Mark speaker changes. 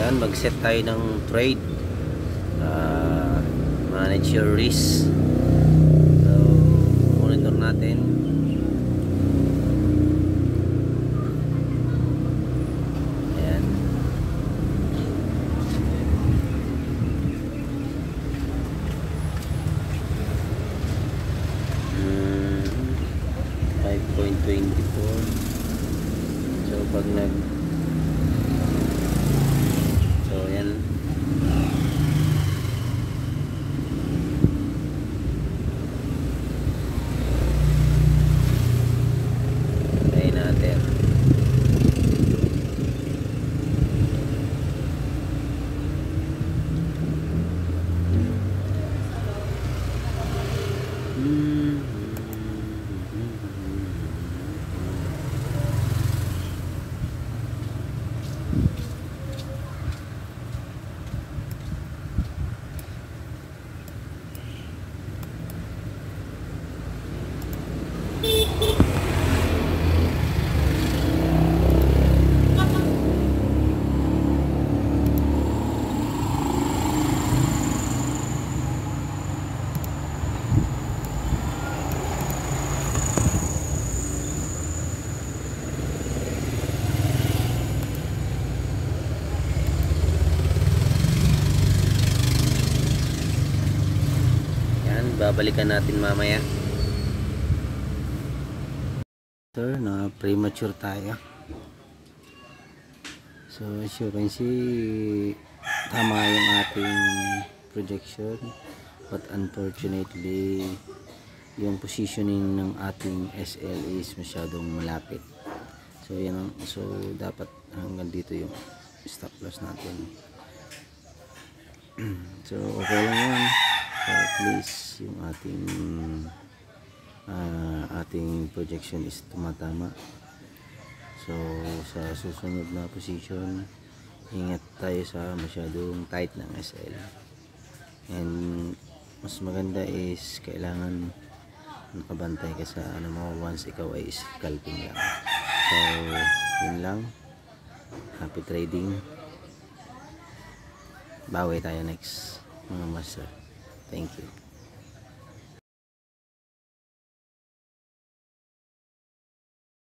Speaker 1: Yan, mag-set tayo ng trade. Manage your risk. So, monitor natin. Ayan. Hmm, 5.24. So, pag yan. Tayo natin. Babalikan natin mamaya. Sir, na premature tayo. So as you can see, tama yung ating projection, but unfortunately yung positioning ng ating SL is masyadong malapit. So yan, so dapat hanggang dito yung stop loss natin. So okay lang yan. So please, yung ating projection is tumatama. So sa susunod na position, ingat tayo sa masyadong tight ng SL. And mas maganda is kailangan nakabantay ka sa ano mo once ikaw ay scalping lang. So yun lang. Happy trading. Bawi tayo next mga master. Thank you.